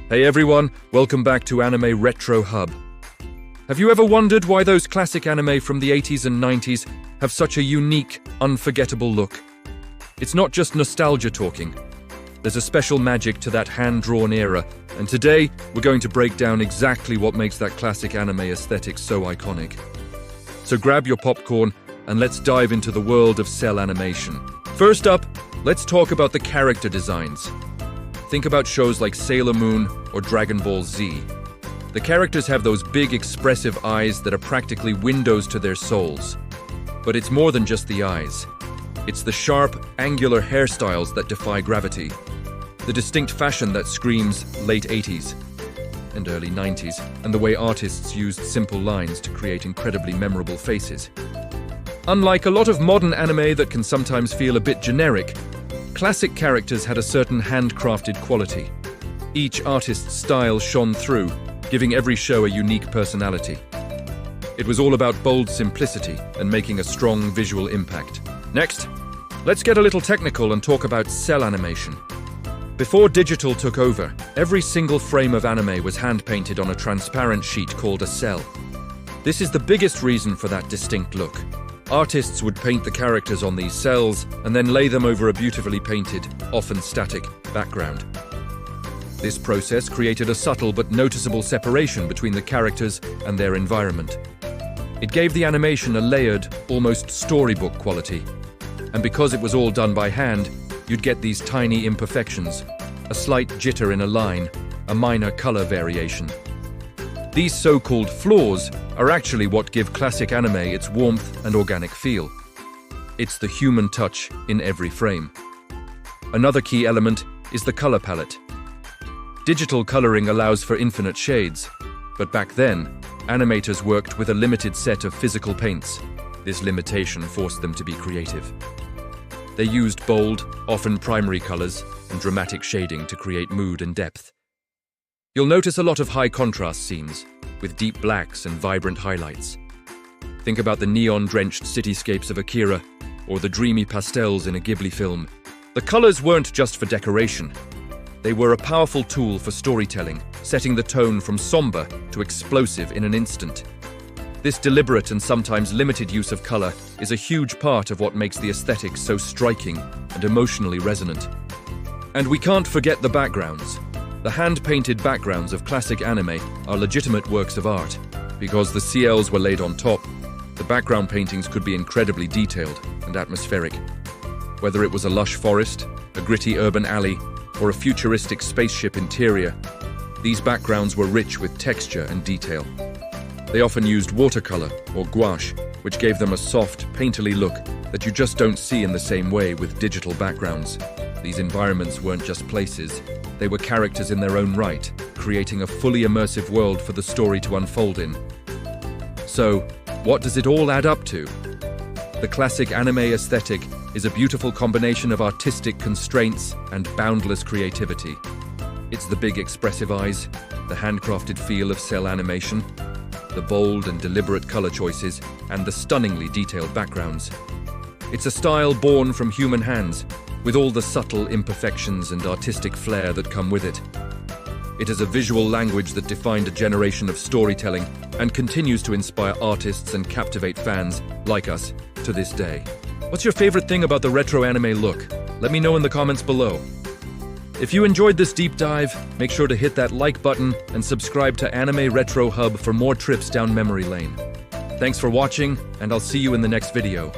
Hey everyone, welcome back to Anime Retro Hub. Have you ever wondered why those classic anime from the 80s and 90s have such a unique, unforgettable look? It's not just nostalgia talking. There's a special magic to that hand-drawn era, and today we're going to break down exactly what makes that classic anime aesthetic so iconic. So grab your popcorn and let's dive into the world of cell animation. First up, let's talk about the character designs. Think about shows like Sailor Moon or Dragon Ball Z. The characters have those big, expressive eyes that are practically windows to their souls. But it's more than just the eyes. It's the sharp, angular hairstyles that defy gravity. The distinct fashion that screams late 80s and early 90s, and the way artists used simple lines to create incredibly memorable faces. Unlike a lot of modern anime that can sometimes feel a bit generic, classic characters had a certain handcrafted quality. Each artist's style shone through, giving every show a unique personality. It was all about bold simplicity and making a strong visual impact. Next, let's get a little technical and talk about cell animation. Before digital took over, every single frame of anime was hand-painted on a transparent sheet called a cell. This is the biggest reason for that distinct look. Artists would paint the characters on these cells and then lay them over a beautifully painted, often static, background. This process created a subtle but noticeable separation between the characters and their environment. It gave the animation a layered, almost storybook quality. And because it was all done by hand, you'd get these tiny imperfections, a slight jitter in a line, a minor color variation. These so-called flaws are actually what give classic anime its warmth and organic feel. It's the human touch in every frame. Another key element is the color palette. Digital coloring allows for infinite shades, but back then, animators worked with a limited set of physical paints. This limitation forced them to be creative. They used bold, often primary colors, and dramatic shading to create mood and depth. You'll notice a lot of high-contrast scenes, with deep blacks and vibrant highlights. Think about the neon-drenched cityscapes of Akira, or the dreamy pastels in a Ghibli film. The colors weren't just for decoration. They were a powerful tool for storytelling, setting the tone from somber to explosive in an instant. This deliberate and sometimes limited use of color is a huge part of what makes the aesthetic so striking and emotionally resonant. And we can't forget the backgrounds. The hand-painted backgrounds of classic anime are legitimate works of art. Because the CLs were laid on top, the background paintings could be incredibly detailed and atmospheric. Whether it was a lush forest, a gritty urban alley, or a futuristic spaceship interior, these backgrounds were rich with texture and detail. They often used watercolor or gouache, which gave them a soft, painterly look that you just don't see in the same way with digital backgrounds. These environments weren't just places, they were characters in their own right, creating a fully immersive world for the story to unfold in. So, what does it all add up to? The classic anime aesthetic is a beautiful combination of artistic constraints and boundless creativity. It's the big expressive eyes, the handcrafted feel of cell animation, the bold and deliberate color choices, and the stunningly detailed backgrounds. It's a style born from human hands, with all the subtle imperfections and artistic flair that come with it. It is a visual language that defined a generation of storytelling and continues to inspire artists and captivate fans like us to this day. What's your favorite thing about the retro anime look? Let me know in the comments below. If you enjoyed this deep dive, make sure to hit that like button and subscribe to Anime Retro Hub for more trips down memory lane. Thanks for watching, and I'll see you in the next video.